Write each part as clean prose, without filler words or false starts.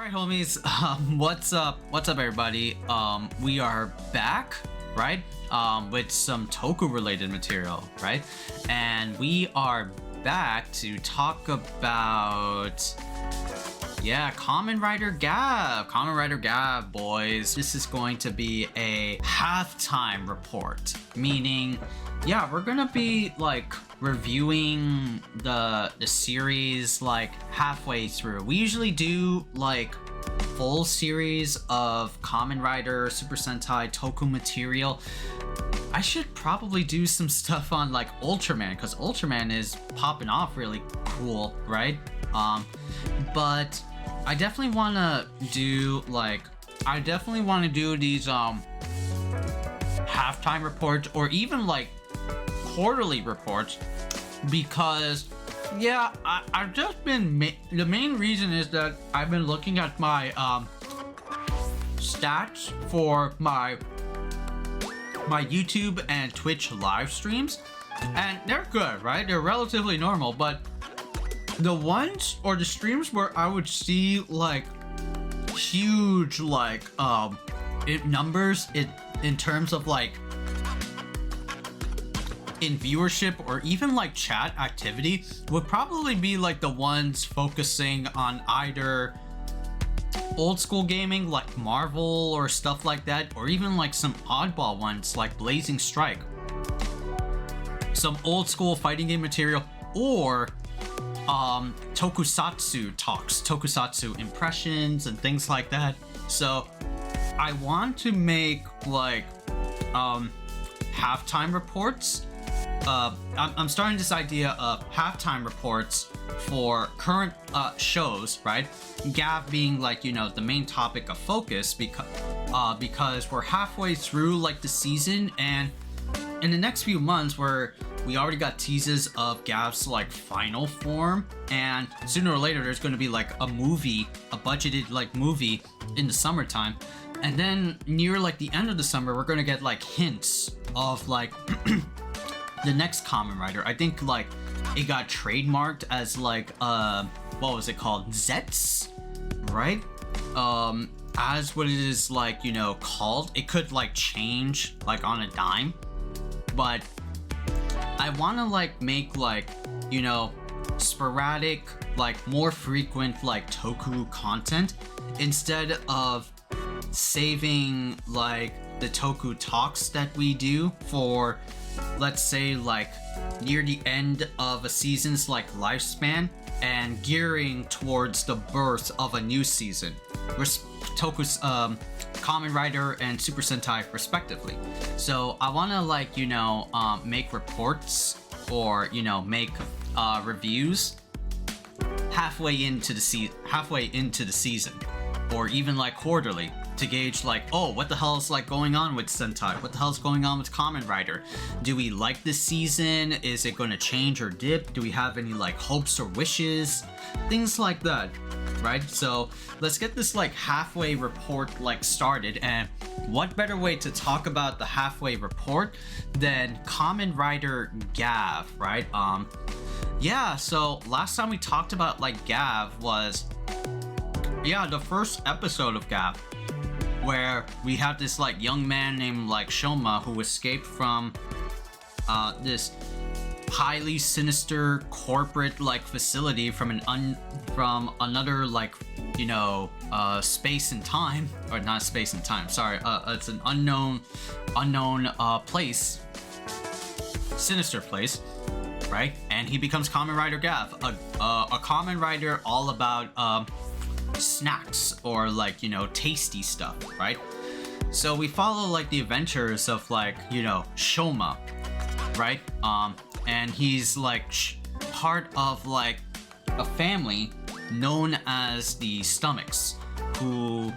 Alright homies, what's up everybody? We are back, right? With some Toku related material, right? And we are back to talk about Kamen Rider Gavv. Kamen Rider Gavv, boys. This is going to be a halftime report, meaning we're gonna be like reviewing the series like halfway through. We usually do like full series of Kamen Rider, Super Sentai, Toku material. I should probably do some stuff on like Ultraman, because Ultraman is popping off really cool, right? But I definitely want to do these halftime reports, or even like quarterly reports, because I've just been the main reason is that I've been looking at my stats for my YouTube and Twitch live streams, and they're good, right? They're relatively normal, but the ones or the streams where I would see like huge like numbers in terms of like in viewership or even like chat activity would probably be like the ones focusing on either old school gaming like Marvel or stuff like that, or even like some oddball ones like Blazing Strike, some old school fighting game material, or tokusatsu talks, tokusatsu impressions and things like that. So I want to make like halftime reports. I'm starting this idea of halftime reports for current shows, right? Gavv being like, you know, the main topic of focus, because we're halfway through like the season, and in the next few months we already got teases of Gavv's like final form, and sooner or later there's going to be like a budgeted like movie in the summertime, and then near like the end of the summer we're going to get like hints of like the next Kamen Rider. I think like it got trademarked as like what was it called, Zets, right? As what it is like, you know, called. It could like change like on a dime, but I want to like make like, you know, sporadic, like more frequent like Toku content, instead of saving like the Toku talks that we do for, let's say, like near the end of a season's like lifespan, and gearing towards the birth of a new season, Toku's Kamen Rider and Super Sentai respectively. So I want to like, you know, make reports, or, you know, make reviews halfway into the season, or even like quarterly, to gauge like, oh, what the hell is like going on with Sentai? What the hell is going on with Kamen Rider? Do we like this season? Is it going to change or dip? Do we have any like hopes or wishes? Things like that, right? So let's get this like halfway report like started, and what better way to talk about the halfway report than Kamen Rider Gavv, right? So last time we talked about like Gavv was the first episode of Gavv, where we have this like young man named like Shoma who escaped from this highly sinister corporate like facility from another like, you know, space and time, or not space and time, sorry, it's an unknown place, sinister place, right? And he becomes Kamen Rider Gavv, a Kamen Rider all about snacks, or like, you know, tasty stuff, right? So we follow like the adventures of like, you know, Shoma, right? And he's like part of like a family known as the Stomachs, who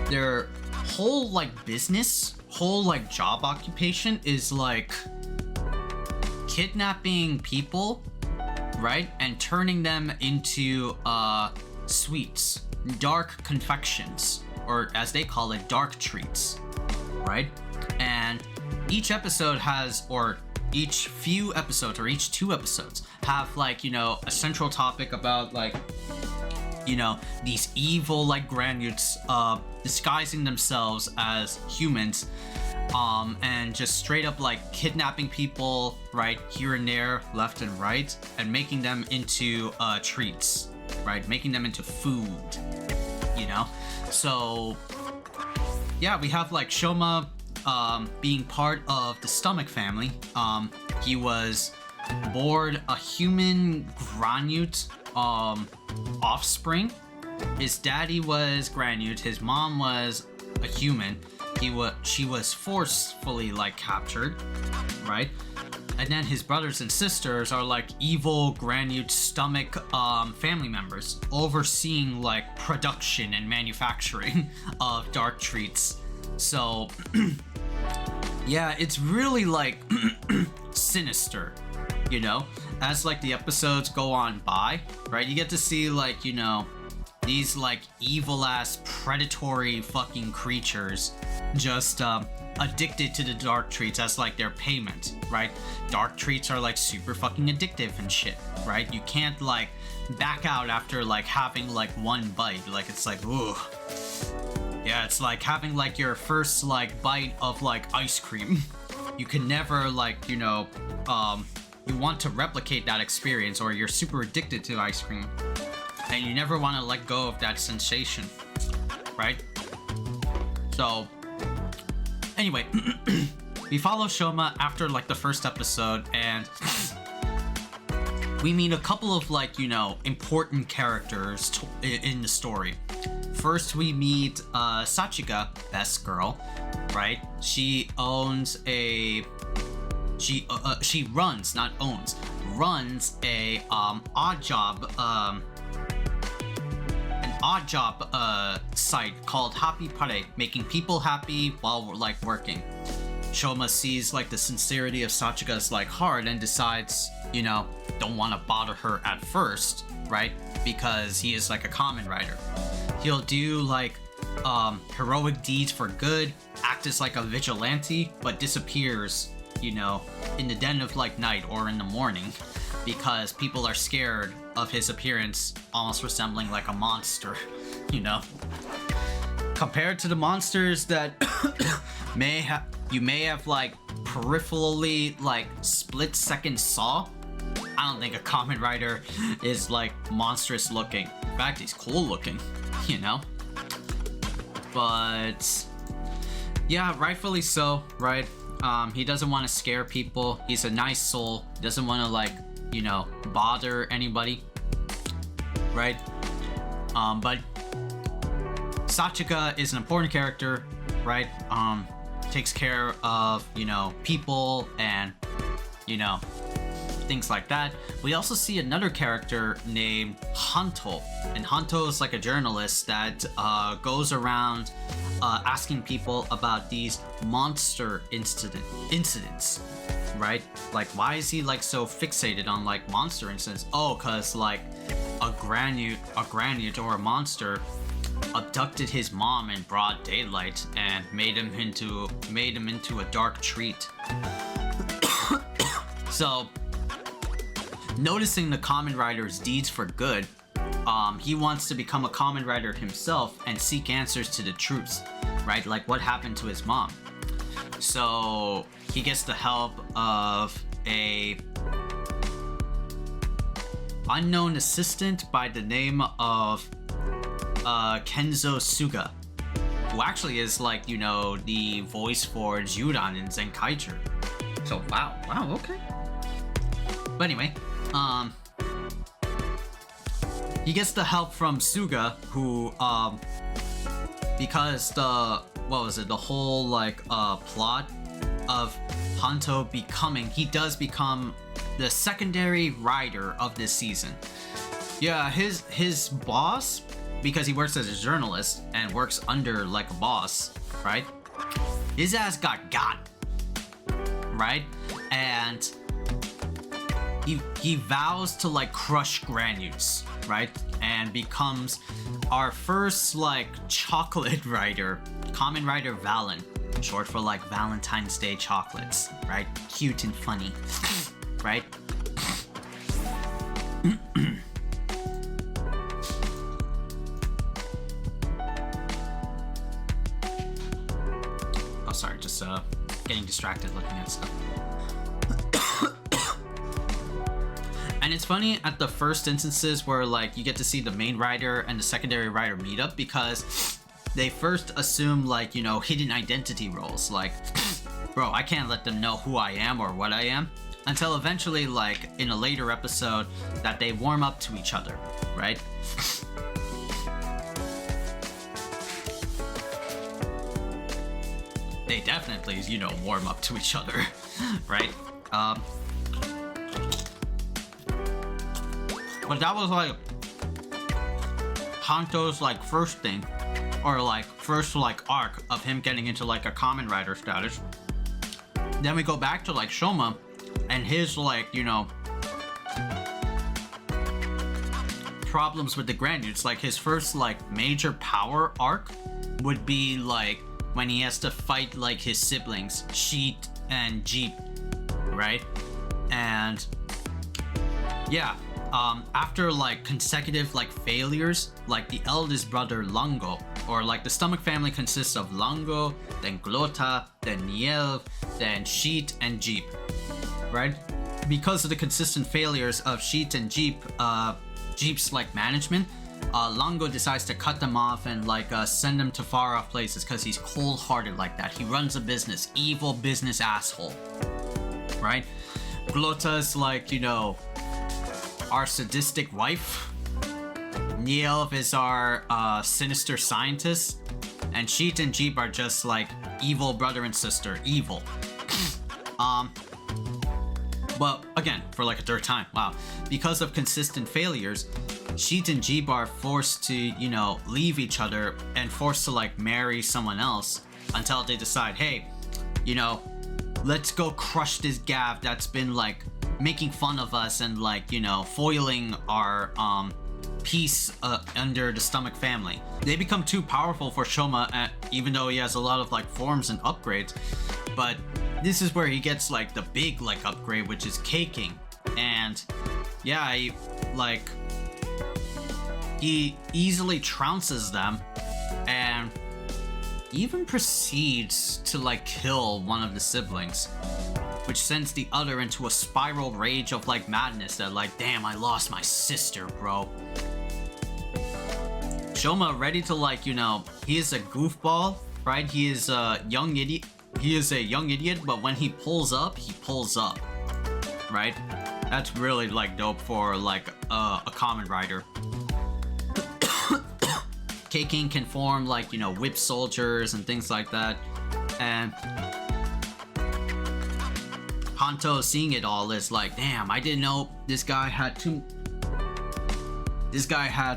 their whole like business, whole like job occupation is like kidnapping people, right? And turning them into sweets, dark confections, or as they call it, dark treats, right? And each episode has, or each few episodes, or each 2 episodes have like, you know, a central topic about like you know, these evil like Granutes disguising themselves as humans, and just straight up like kidnapping people, right, here and there, left and right, and making them into treats, right, making them into food, you know. So yeah, we have like Shoma being part of the Stomach family. He was born a human Granute offspring. His daddy was Granute, his mom was a human. She was forcefully like captured, right? And then his brothers and sisters are like evil Granute Stomach family members, overseeing like production and manufacturing of dark treats. So yeah, it's really like sinister, you know, as like the episodes go on by, right? You get to see like, you know, these like evil ass predatory fucking creatures just addicted to the dark treats as like their payment, right? Dark treats are like super fucking addictive and shit, right? You can't like back out after like having like one bite. Like it's like, ooh. Yeah, it's like having like your first like bite of like ice cream. You can never like, you know, you want to replicate that experience, or you're super addicted to ice cream and you never want to let go of that sensation, right? So anyway, we follow Shoma after like the first episode, and we meet a couple of like, you know, important characters in the story. First, we meet Sachika, best girl, right? She owns a she runs, not owns, runs a odd job site called Happy Pare, making people happy while we're like working. Shoma sees like the sincerity of Sachika's like heart and decides, you know, don't want to bother her at first, right? Because he is like a Kamen Rider. He'll do like heroic deeds for good, act as like a vigilante, but disappears, you know, in the dead of like night or in the morning, because people are scared of his appearance, almost resembling like a monster, you know. Compared to the monsters that you may have like peripherally like split-second saw, I don't think a Kamen Rider is like monstrous looking. In fact, he's cool looking, you know. But yeah, rightfully so, right? He doesn't want to scare people. He's a nice soul. He doesn't want to like, you know, bother anybody, right? But Sachika is an important character, right? Takes care of, you know, people and, you know, things like that. We also see another character named Hanto, and Hanto is like a journalist that goes around asking people about these monster incidents, right? Like, why is he like so fixated on like monster incidents? Oh, cause like a Granute or a monster abducted his mom in broad daylight and made him into a dark treat. So, noticing the Kamen Rider's deeds for good, he wants to become a Kamen Rider himself and seek answers to the truth, right? Like what happened to his mom. So he gets the help of a unknown assistant by the name of Kenzo Suga, who actually is like, you know, the voice for Juran in Zenkaiger. So wow, okay. But anyway, he gets the help from Suga, who because the whole like plot of Hanto he does become the secondary rider of this season. Yeah, his boss, because he works as a journalist and works under like a boss, right? His ass got, right? And he vows to like crush Granutes, right? And becomes our first like chocolate rider, Kamen Rider Valen, short for like Valentine's Day chocolates, right? Cute and funny, right? sorry, just getting distracted looking at stuff. And it's funny at the first instances where like you get to see the main rider and the secondary rider meet up, because they first assume like, you know, hidden identity roles. Like, bro, I can't let them know who I am or what I am, until eventually, like in a later episode, that they warm up to each other, right? They definitely, you know, warm up to each other, right? But that was like Hanto's like first thing, or like first like arc of him getting into like a Kamen Rider status. Then we go back to like Shoma and his like, you know, problems with the Granules. Like his first like major power arc would be like when he has to fight like his siblings, Sheet and Jeep, right? And yeah, after like consecutive like failures, like the eldest brother Lango, or like the stomach family consists of Lango, then Glota, then Nielv, then Sheet and Jeep, right? Because of the consistent failures of Sheet and Jeep, Jeep's like management, Lango decides to cut them off and like send them to far off places, because he's cold-hearted like that. He runs a business, evil business asshole, right? Glota's like, you know, our sadistic wife. Nielv is our sinister scientist, and Sheet and Jeep are just like evil brother and sister, evil. But again, for like a third time, wow. Because of consistent failures, Sheet and Jeep are forced to, you know, leave each other and forced to like marry someone else, until they decide, hey, you know, let's go crush this Gavv that's been like making fun of us and like, you know, foiling our peace under the stomach family. They become too powerful for Shoma, even though he has a lot of like forms and upgrades. But this is where he gets like the big like upgrade, which is caking. And yeah, he easily trounces them and even proceeds to like kill one of the siblings, which sends the other into a spiral rage of like madness that like, damn, I lost my sister, bro. Shoma ready to like, you know, he is a goofball, right? He is a young idiot. He is a young idiot, but when he pulls up, right? That's really like dope for like a Kamen Rider. Kaking can form like, you know, whip soldiers and things like that. And Hanto, seeing it all, is like, damn, I didn't know this guy had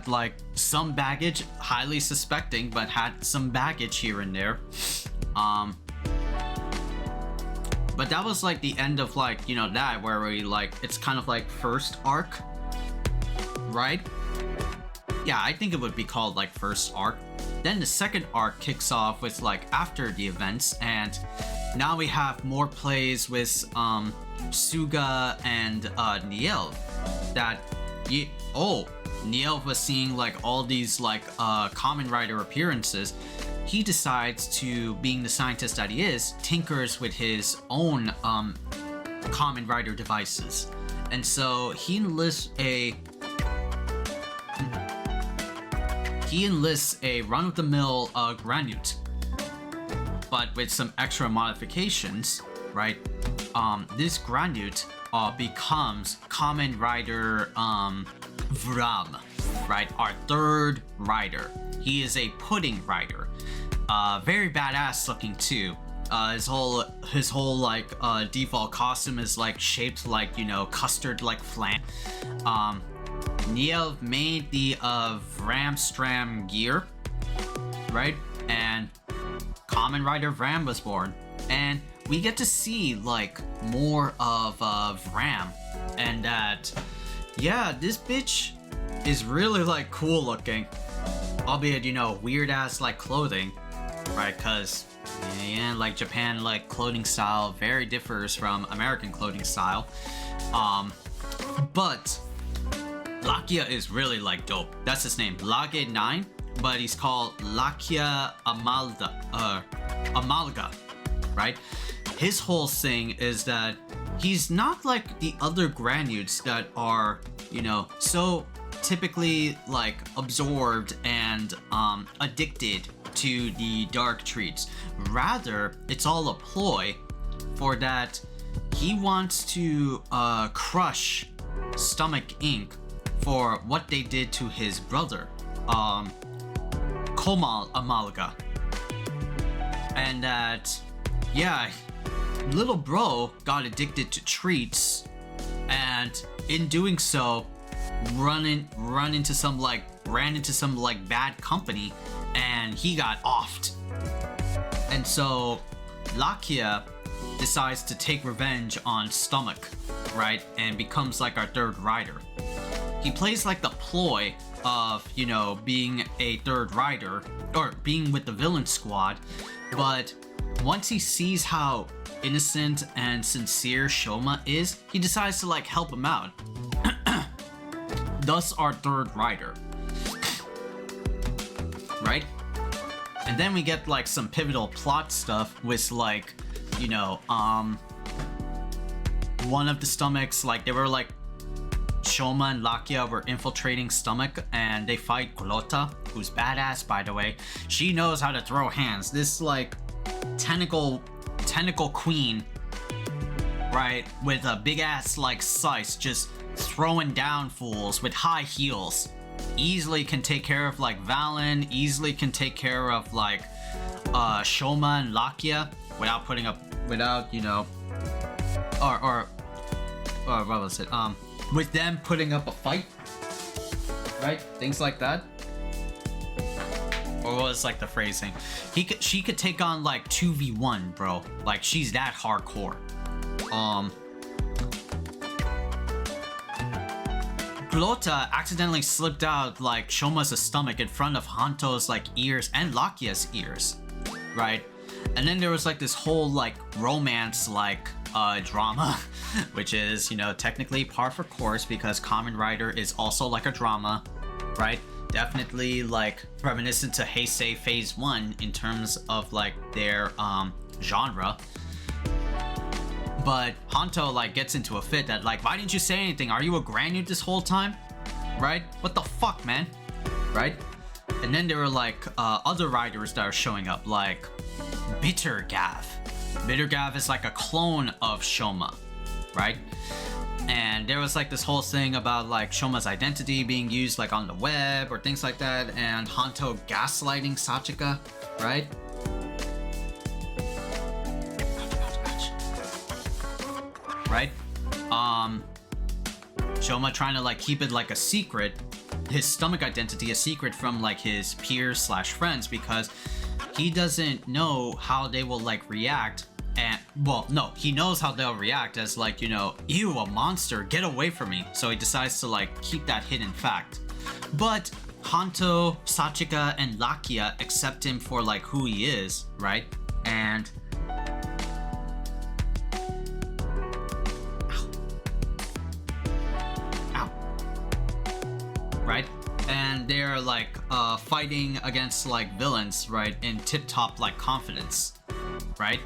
like some baggage, highly suspecting, but had some baggage here and there. But that was like the end of like, you know, that, where we like, it's kind of like first arc, right? Yeah, I think it would be called like first arc. Then the second arc kicks off with like after the events, and now we have more plays with Suga and Nielv. That Nielv was seeing like all these like Kamen Rider appearances. He decides to, being the scientist that he is, tinkers with his own Kamen Rider devices, and so he enlists a run-of-the-mill Granute, but with some extra modifications, right? This Granute becomes Kamen Rider Vram, right? Our third rider. He is a pudding rider. Very badass looking too. His whole like default costume is like shaped like, you know, custard like flan. Nielv made the Vram gear, right? And Kamen Rider Vram was born, and we get to see like more of Vram, and that, yeah, this bitch is really like cool looking, albeit, you know, weird ass like clothing, right? Because yeah, like Japan like clothing style very differs from American clothing style, but Lakia is really like dope. That's his name, Lage 9, but he's called Lakia Amalga. right? His whole thing is that he's not like the other Granudes that are, you know, so typically like absorbed and addicted to the dark treats. Rather, it's all a ploy for that he wants to crush Stomach Inc. for what they did to his brother, Komal Amalga. And that, yeah, little bro got addicted to treats, and in doing so, ran into some bad company, and he got offed. And so Lakia decides to take revenge on Stomach, right, and becomes like our third rider. He plays like the ploy of, you know, being a third rider or being with the villain squad, but once he sees how innocent and sincere Shoma is, he decides to like help him out. Thus our third rider, right? And then we get like some pivotal plot stuff with like, you know, one of the Stomachs, like they were like Shoma and Lakia were infiltrating Stomach, and they fight Glota, who's badass, by the way. She knows how to throw hands. This like tentacle queen, right, with a big ass like scythe, just throwing down fools with high heels. Easily can take care of like Valen, easily can take care of like Shoma and Lakia without you know, or what was it, with them putting up a fight, right? Things like that. Or what was like the phrasing? She could take on like 2v1, bro. Like she's that hardcore. Glota accidentally slipped out like Shoma's stomach in front of Hanto's like ears and Lakia's ears, right? And then there was like this whole like romance like drama, which is, you know, technically par for course because Kamen Rider is also like a drama, right? Definitely like reminiscent to Heisei Phase 1 in terms of like their genre. But Hanto like gets into a fit that like, why didn't you say anything? Are you a Granude this whole time? Right? What the fuck, man? Right? And then there were like other riders that are showing up, like Bitter Gavv. Bitter Gavv is like a clone of Shoma, right? And there was like this whole thing about like Shoma's identity being used like on the web or things like that, and Hanto gaslighting Sachika, right? Right? Shoma trying to like keep it like a secret, his stomach identity a secret from like his peers slash friends, because he doesn't know how they will like react. And well, no, he knows how they'll react as like, you know, ew, a monster, get away from me. So he decides to like keep that hidden fact. But Hanto, Sachika, and Lakia accept him for like who he is, right? And right? And they're like fighting against like villains, right? In tip-top like confidence, right?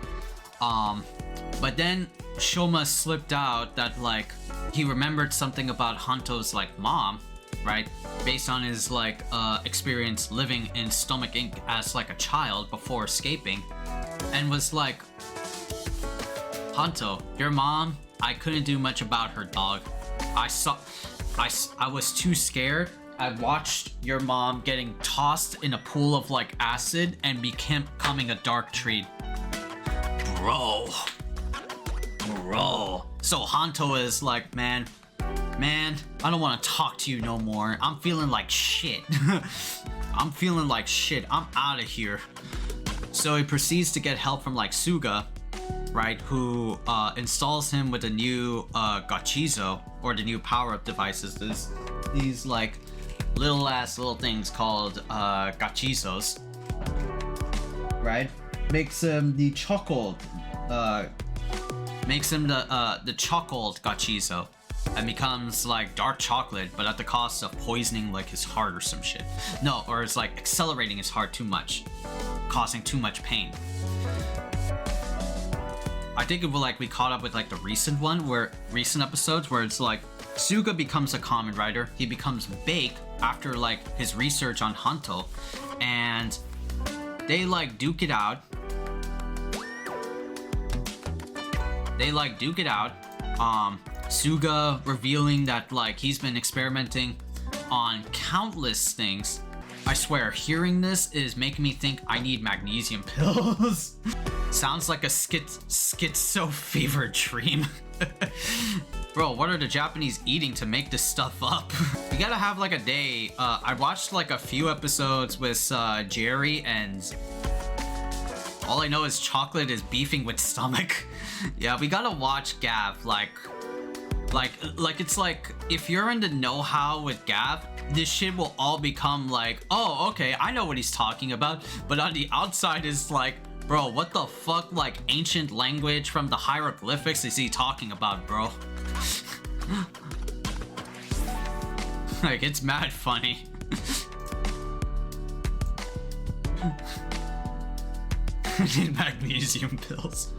But then Shoma slipped out that like he remembered something about Hanto's like mom, right? Based on his like experience living in Stomach Inc. as like a child before escaping, and was like, Hanto, your mom, I couldn't do much about her, dog. I was too scared. I watched your mom getting tossed in a pool of like acid and becoming a dark treat. Bro. So Hanto is like, man, I don't want to talk to you no more. I'm feeling like shit. I'm out of here. So he proceeds to get help from like Suga, right, who installs him with a new gachizo, or the new power-up devices. These like little things called gachizos, right? Makes him the chocolate, the chocolate gachizo, and becomes like dark chocolate, but at the cost of poisoning like his heart or some shit. No, or it's like accelerating his heart too much, causing too much pain. I think it will like we caught up with like the recent episodes where it's like Suga becomes a Kamen Rider. He becomes Bake after like his research on Hanto, and they like duke it out. Suga revealing that like he's been experimenting on countless things. I swear, hearing this is making me think I need magnesium pills. Sounds like a schizo fever dream. Bro, what are the Japanese eating to make this stuff up? We gotta have like a day. I watched like a few episodes with Jerry, and all I know is chocolate is beefing with stomach. Yeah, we gotta watch Gavv. Like it's like if you're in the know-how with Gavv, this shit will all become like, oh, okay, I know what he's talking about. But on the outside is like, bro, what the fuck, like ancient language from the hieroglyphics is he talking about, bro? Like, it's mad funny. I need magnesium pills.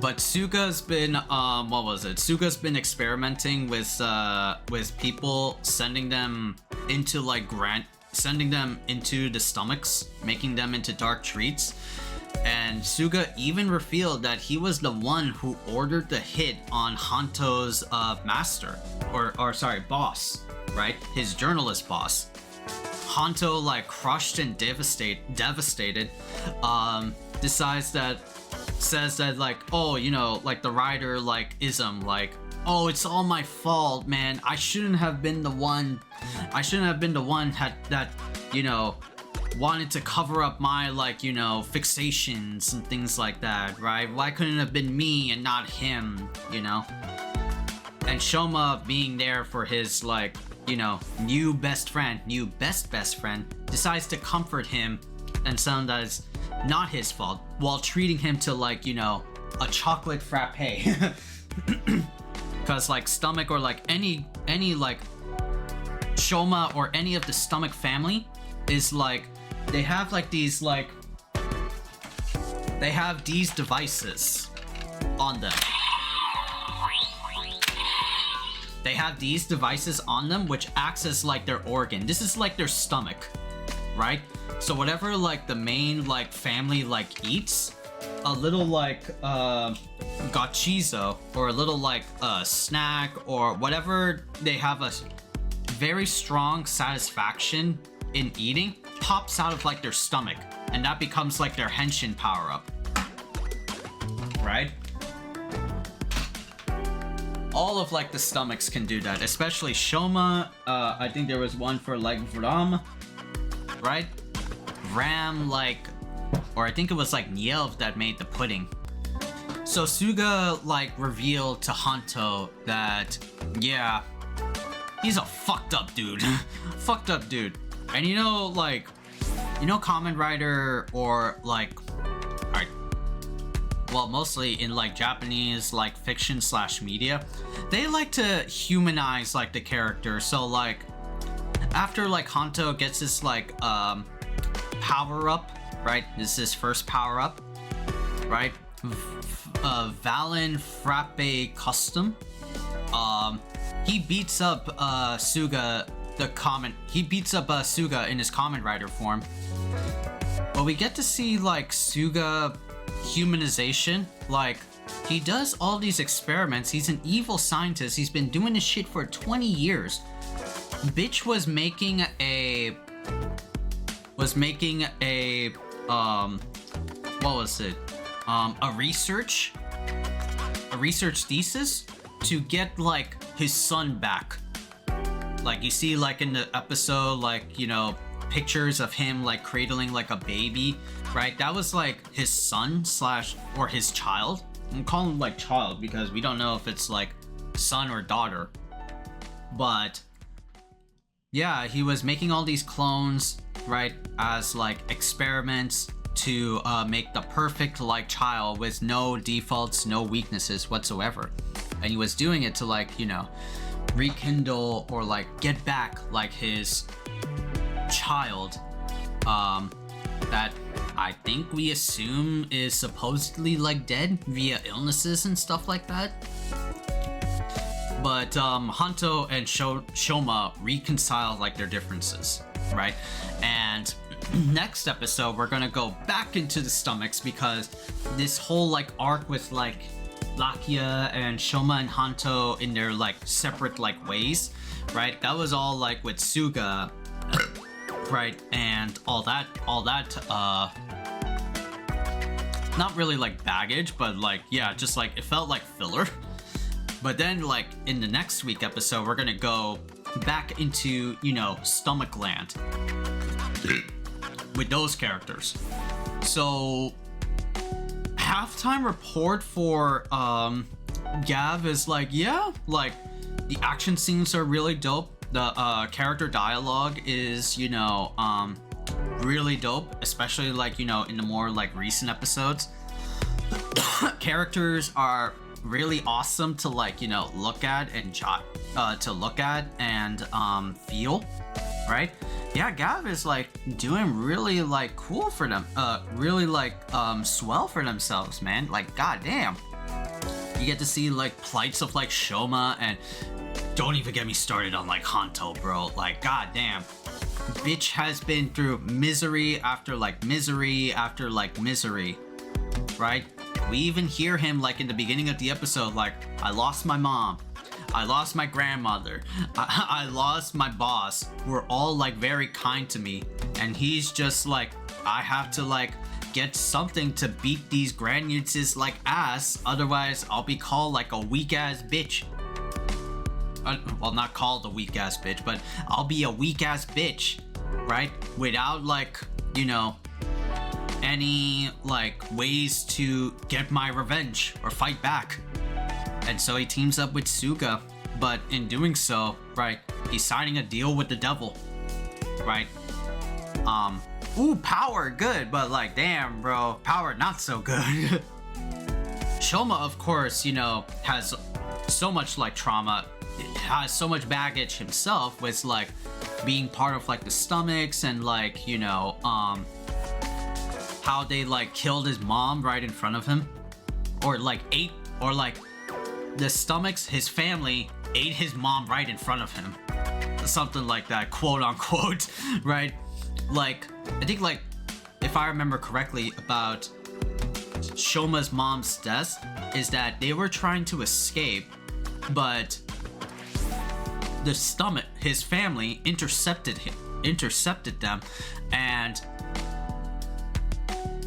But Suga's been Suga's been experimenting with people, sending them into like sending them into the stomachs, making them into dark treats. And Suga even revealed that he was the one who ordered the hit on Hanto's master, or sorry, boss, right? His journalist boss. Hanto, like crushed and devastated, says that like, oh, you know, like the writer like ism, like, oh, it's all my fault, man. I shouldn't have been the one that, you know, wanted to cover up my, like, you know, fixations and things like that, right? Why couldn't it have been me and not him, you know? And Shoma, being there for his, like, you know, new best friend, decides to comfort him and tell him that it's not his fault, while treating him to, like, you know, a chocolate frappe. Because like stomach, or like any like Shoma or any of the stomach family is like, they have like these, like, they have these devices on them. They have these devices on them which acts as like their organ. This is like their stomach, right? So whatever like the main like family like eats, a little like gachizo, or a little like snack, or whatever they have a very strong satisfaction in eating, pops out of like their stomach, and that becomes like their henshin power up, right? All of like the stomachs can do that, especially Shoma. I think there was one for like Vram, right? Ram, like, or I think it was like Nyelv that made the pudding. So Suga like revealed to Hanto that, yeah, he's a fucked up dude. Fucked up dude. And you know, like, you know, Kamen Rider, or like, alright, well, mostly in like Japanese like fiction / media, they like to humanize like the character. So like after like Hanto gets this like power up, right? This is his first power up, right? Valen Frappe Custom. He beats up Suga Suga in his Kamen Rider form. But we get to see like Suga humanization. Like, he does all these experiments. He's an evil scientist. He's been doing this shit for 20 years. Bitch was making a what was it? A research thesis to get like his son back. Like, you see like in the episode, like, you know, pictures of him like cradling like a baby, right? That was like his son / or his child. I'm calling him like child because we don't know if it's like son or daughter. But yeah, he was making all these clones, right, as like experiments to make the perfect like child with no defaults, no weaknesses whatsoever. And he was doing it to, like, you know, rekindle or like get back like his child, that I think we assume is supposedly like dead via illnesses and stuff like that. But Hanto and Shoma reconcile like their differences, right? And next episode we're gonna go back into the stomachs, because this whole like arc with like Lakia and Shoma and Hanto in their like separate like ways, right? That was all like with Suga, right? And all that not really like baggage, but like, yeah, just like it felt like filler. But then like in the next week episode we're gonna go back into, you know, stomach land with those characters. So halftime report for Gavv is like, yeah, like the action scenes are really dope. The character dialogue is, you know, really dope, especially like, you know, in the more like recent episodes. Characters are really awesome to like, you know, look at and feel, right? Yeah, Gavv is like doing really like cool for them, really like swell for themselves, man. Like, goddamn, you get to see like plights of like Shoma, and don't even get me started on like Hanto, bro. Like, goddamn, bitch has been through misery after like misery after like misery, right? We even hear him like in the beginning of the episode, like, I lost my mom, I lost my grandmother, I lost my boss, who were all like very kind to me, and he's just like, I have to like get something to beat these Granuts' like ass, otherwise I'll be called like a weak ass bitch. Well, not called a weak ass bitch, but I'll be a weak ass bitch, right? Without like, you know, any like ways to get my revenge or fight back. And so he teams up with Suga, but in doing so, right, he's signing a deal with the devil, right? Ooh, power, good, but like, damn, bro, power not so good. Shoma, of course, you know, has so much like trauma, has so much baggage himself with like being part of like the stomachs, and like, you know, how they like killed his mom right in front of him, or like ate, or like the stomachs, his family ate his mom right in front of him, something like that, quote unquote, right? Like, I think like, if I remember correctly about Shoma's mom's death, is that they were trying to escape, but the stomach, his family intercepted them, and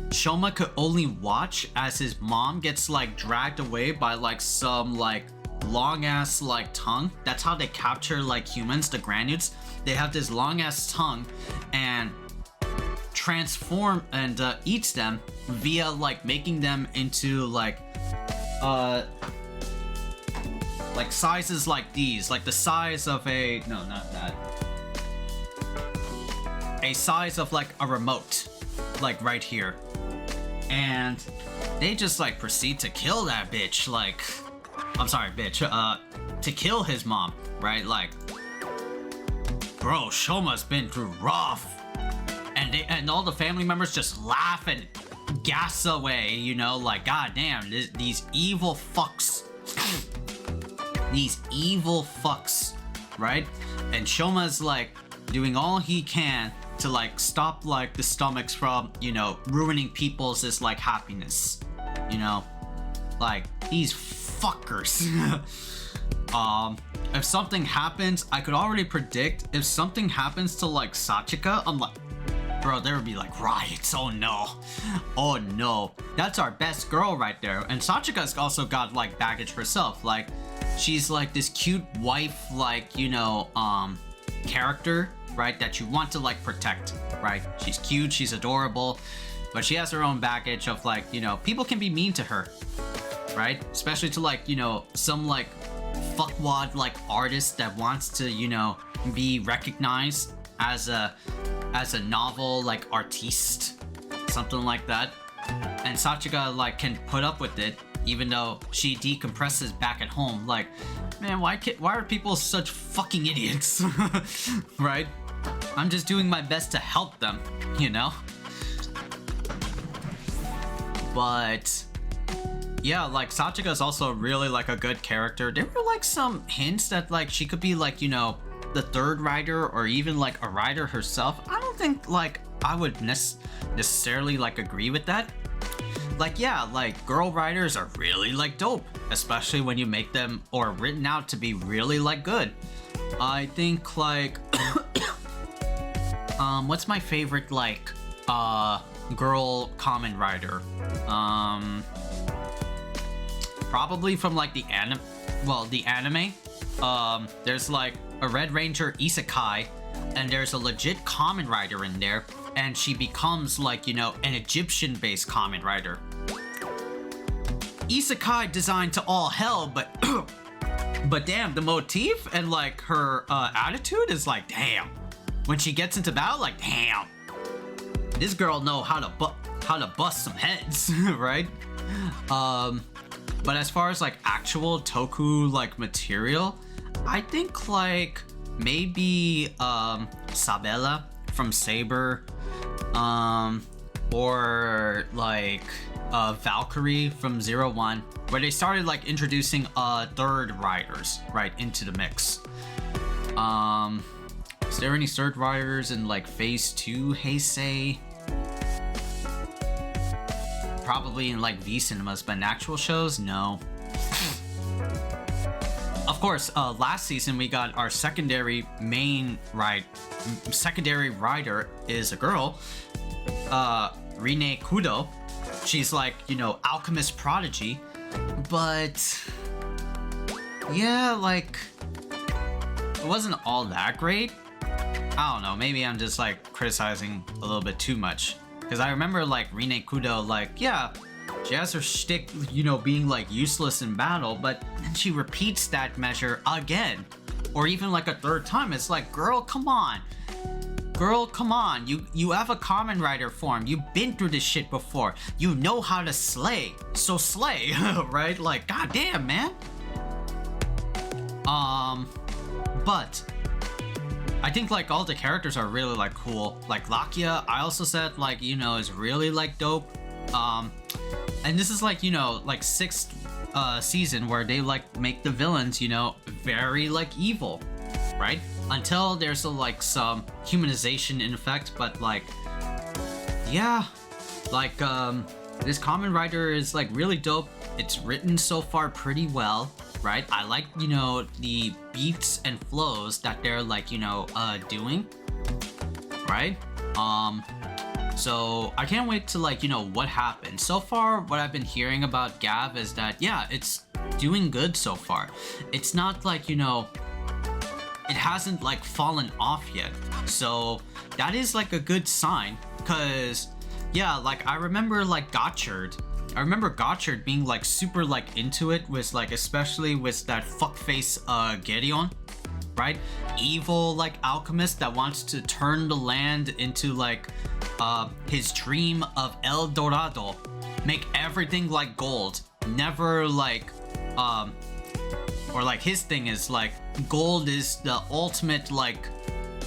Shoma could only watch as his mom gets like dragged away by like some like long ass like tongue. That's how they capture like humans, the Granuts. They have this long ass tongue and transform and eats them via like making them into like sizes like these, like the size of a, no, not that, a size of like a remote, like right here. And they just like proceed to kill that bitch, like, I'm sorry, bitch, to kill his mom, right? Like, bro, Shoma's been through rough. And all the family members just laugh and gas away, you know, like, goddamn, these evil fucks. These evil fucks, right? And Shoma's like doing all he can to like stop like the stomachs from, you know, ruining people's like happiness, you know, like these fuckers. If something happens, I could already predict if something happens to like Sachika, I'm like, bro, there would be like riots. Oh no, that's our best girl right there. And Sachika's also got like baggage herself, like she's like this cute wife, like, you know, character, right, that you want to like protect, right? She's cute, she's adorable, but she has her own baggage of like, you know, people can be mean to her, right? Especially to like, you know, some like fuckwad like artist that wants to, you know, be recognized as a novel like artiste, something like that. And Sachika like can put up with it, even though she decompresses back at home. Like, man, why are people such fucking idiots? Right? I'm just doing my best to help them, you know? But yeah, like Sachika is also really like a good character. There were like some hints that like she could be like, you know, the third rider or even like a rider herself. I don't think like I would necessarily like agree with that. Like, yeah, like girl riders are really like dope, especially when you make them or written out to be really like good. I think like what's my favorite like girl Kamen Rider? Probably from like the anime. There's like a Red Ranger isekai, and there's a legit Kamen Rider in there, and she becomes like, you know, an Egyptian-based Kamen Rider. Isekai designed to all hell, but but damn, the motif and like her attitude is like, damn. When she gets into battle, like, damn, this girl know how to bust some heads, right? But as far as like actual toku like material, I think like maybe Sabella from Saber, or like Valkyrie from 01, where they started like introducing third riders right into the mix. Is there any third riders in like phase 2 Heisei? Probably in like V cinemas, but in actual shows, no. Of course, last season we got our secondary rider is a girl, Rine Kudo. She's like, you know, alchemist prodigy, but yeah, like it wasn't all that great. I don't know, maybe I'm just like criticizing a little bit too much. Because I remember like Rine Kudo, like, yeah, she has her shtick, you know, being like useless in battle, but then she repeats that measure again. Or even like a third time. It's like, girl, come on. Girl, come on. You have a Kamen Rider form. You've been through this shit before. You know how to slay. So slay, right? Like, goddamn, man. But I think like all the characters are really like cool. Like Lakia, I also said like, you know, is really like dope. And this is like, you know, like 6th season where they like make the villains, you know, very like evil, right? Until there's like some humanization in effect, but like, yeah, like this Kamen Rider is like really dope. It's written so far pretty well, right? I like, you know, the beats and flows that they're like, you know, doing, right? So I can't wait to like, you know, what happened. So far, what I've been hearing about Gavv is that, yeah, it's doing good so far. It's not like, you know, it hasn't like fallen off yet. So that is like a good sign, because yeah, like I remember like Gotchard. I remember Gotchard being like super like into it, with like especially with that fuckface Gideon, right? Evil like alchemist that wants to turn the land into like his dream of El Dorado, make everything like gold, never like or like his thing is like gold is the ultimate like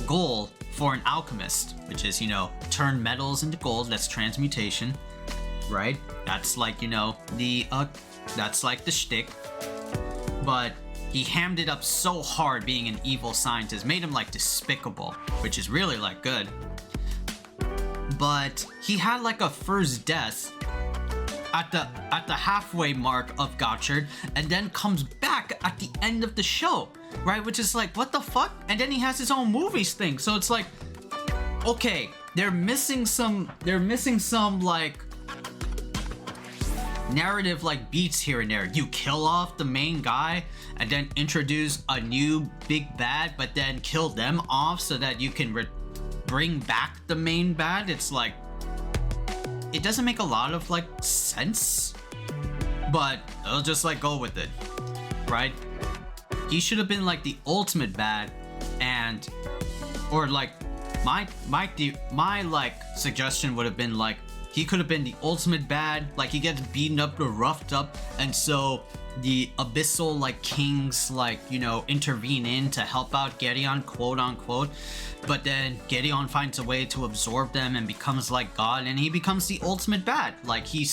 goal for an alchemist, which is, you know, turn metals into gold. That's transmutation, right? That's like, you know, the that's like the shtick. But he hammed it up so hard being an evil scientist, made him like despicable, which is really like good. But he had like a first death at the halfway mark of Gotchard, and then comes back at the end of the show, right? Which is like, what the fuck? And then he has his own movies thing. So it's like, okay, they're missing some like narrative like beats here and there. You kill off the main guy and then introduce a new big bad, but then kill them off so that you can bring back the main bad. It's like, it doesn't make a lot of like sense, but I'll just like go with it, right? He should have been like the ultimate bad, and or like my like suggestion would have been like, he could have been the ultimate bad, like he gets beaten up or roughed up, and so the abyssal like kings like, you know, intervene in to help out Gideon, quote unquote, but then Gideon finds a way to absorb them and becomes like God, and he becomes the ultimate bad. Like he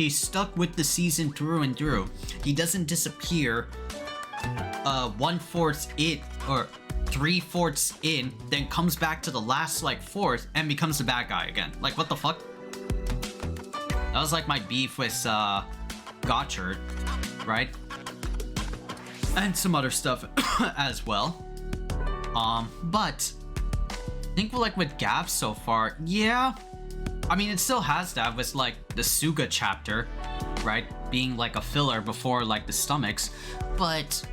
he's stuck with the season through and through. He doesn't disappear 1/4 in or 3/4 in, then comes back to the last like fourth and becomes the bad guy again. Like, what the fuck? That was like my beef with Gotchard, right? And some other stuff as well. But I think like with GAVV'S so far, yeah. I mean, it still has that with like the Suga chapter, right? Being like a filler before like the stomachs, but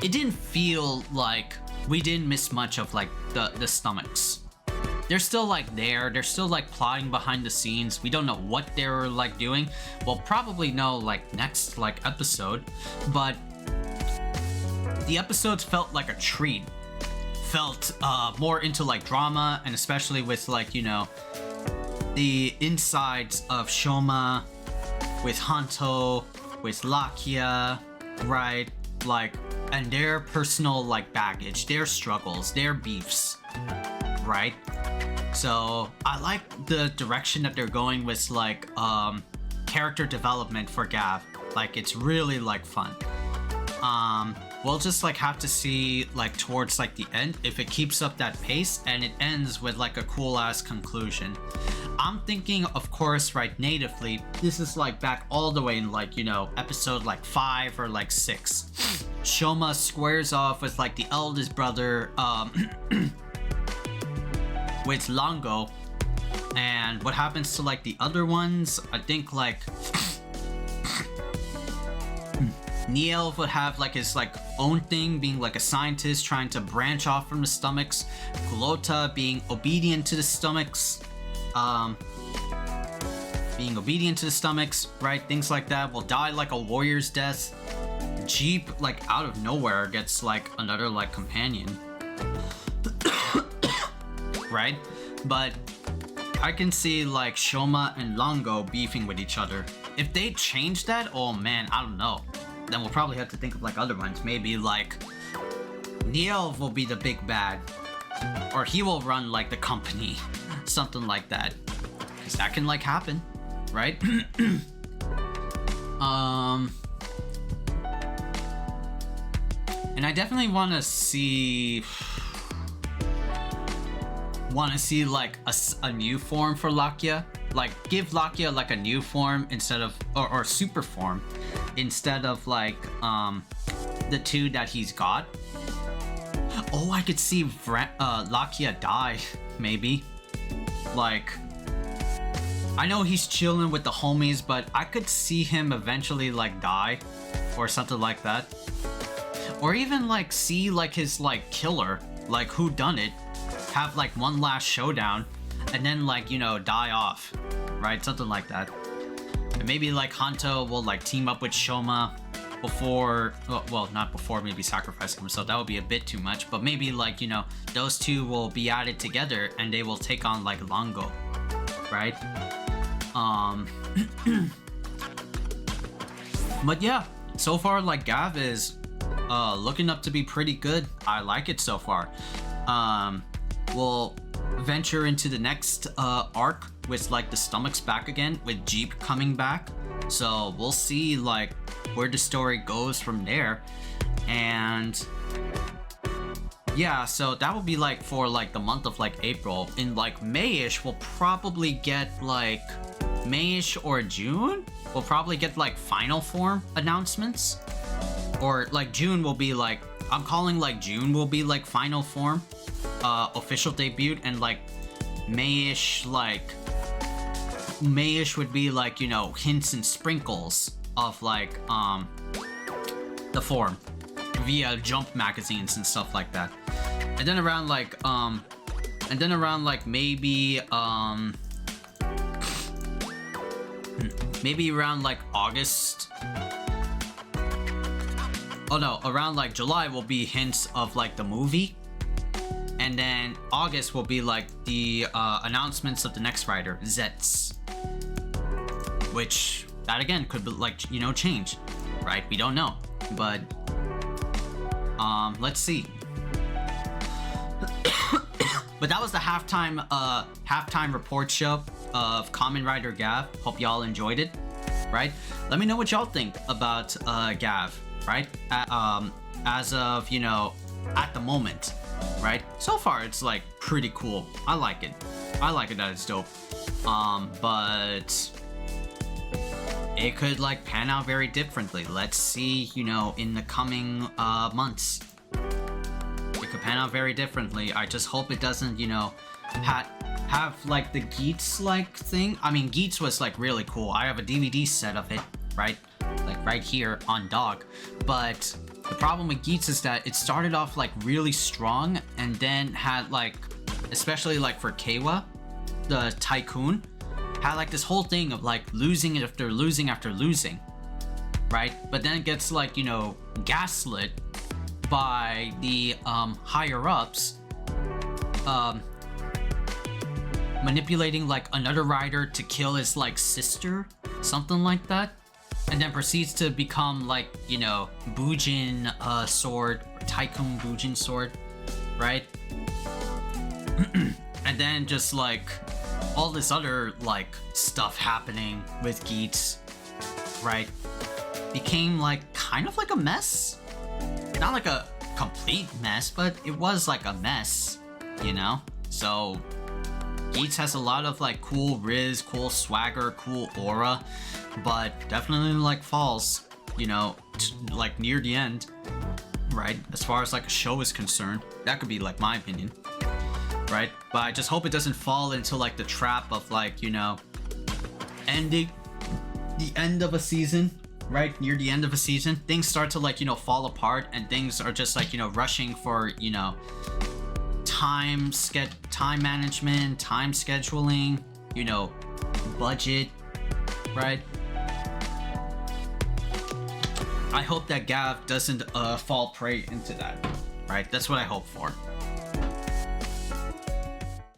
it didn't feel like we didn't miss much of like the stomachs. They're still like there. They're still like plotting behind the scenes. We don't know what they were like doing. We'll probably know like next like episode, but the episodes felt like a treat. Felt more into like drama, and especially with like, you know, the insides of Shoma, with Hanto, with Lakia, right? Like, and their personal like baggage, their struggles, their beefs, right? So I like the direction that they're going with like character development for Gavv. Like, it's really like fun. We'll just like have to see like towards like the end if it keeps up that pace and it ends with like a cool ass conclusion. I'm thinking, of course, right, natively, this is like back all the way in like, you know, episode like 5 or like 6. Shoma squares off with like the eldest brother, with Longo, and what happens to like the other ones, I think like Niel would have like his like own thing, being like a scientist trying to branch off from the stomachs. Kulota being obedient to the stomachs. Right? Things like that. Will die like a warrior's death. Jeep, like out of nowhere, gets like another like companion. Right? But I can see like Shoma and Longo beefing with each other. If they change that, oh man, I don't know. Then we'll probably have to think of like other ones. Maybe like Niel will be the big bad, or he will run like the company, something like that. Cause that can like happen, right? And I definitely want to see like a new form for Lakia. Like, give Lakia like a new form instead of or super form instead of like the 2 that he's got. Oh, I could see Lakia die, maybe. Like, I know he's chilling with the homies, but I could see him eventually like die or something like that. Or even like see like his like killer, like whodunit, have like one last showdown and then like, you know, die off, right? Something like that. And maybe like Hanto will like team up with Shoma before, well, not before, maybe sacrificing himself. That would be a bit too much, but maybe like, you know, those two will be added together and they will take on like Longo, right? But yeah, so far like Gavv is looking up to be pretty good. I like it so far. We'll venture into the next arc with like the stomachs back again, with Jeep coming back. So we'll see like where the story goes from there. And yeah, so that will be like for like the month of like April. In like Mayish, we'll probably get like Mayish or June, we'll probably get like final form announcements. Or like June will be like, I'm calling like June will be like final form official debut, and like Mayish would be like, you know, hints and sprinkles of like the form via Jump magazines and stuff like that. And then around like maybe around like August. Oh no, around like July will be hints of like the movie. And then August will be like the announcements of the next rider, Zets. Which, that again could be like, you know, change, right? We don't know. But let's see. But that was the halftime report show of Kamen Rider Gavv. Hope y'all enjoyed it. right? Let me know what y'all think about Gavv, right? As of, you know, at the moment, right? So far, it's like pretty cool. I like it. I like it that it's dope. But it could like pan out very differently. Let's see, you know, in the coming months. It could pan out very differently. I just hope it doesn't, you know, have like the GAVV'S like thing. I mean, GAVV'S was like really cool. I have a DVD set of it, right? Like right here on Dog. But the problem with GAVV'S is that it started off like really strong and then had like, especially like for Keiwa, the tycoon, had like this whole thing of like losing after losing after losing, right? But then it gets like, you know, gaslit by the higher ups, manipulating like another rider to kill his like sister, something like that, and then proceeds to become like, you know, Bujin sword, tycoon Bujin sword, right? And then just like all this other like stuff happening with GAVV'S, right? Became like kind of like a mess. Not like a complete mess, but it was like a mess, you know? So GAVV'S has a lot of like cool riz, cool swagger, cool aura, but definitely like falls, you know, like near the end, right? As far as like a show is concerned, that could be like my opinion, right? But I just hope it doesn't fall into like the trap of like, you know, ending the end of a season, right? Near the end of a season, things start to like, you know, fall apart and things are just like, you know, rushing for, you know, time management, time scheduling, you know, budget, right? I hope that Gavv doesn't fall prey into that, right? That's what I hope for.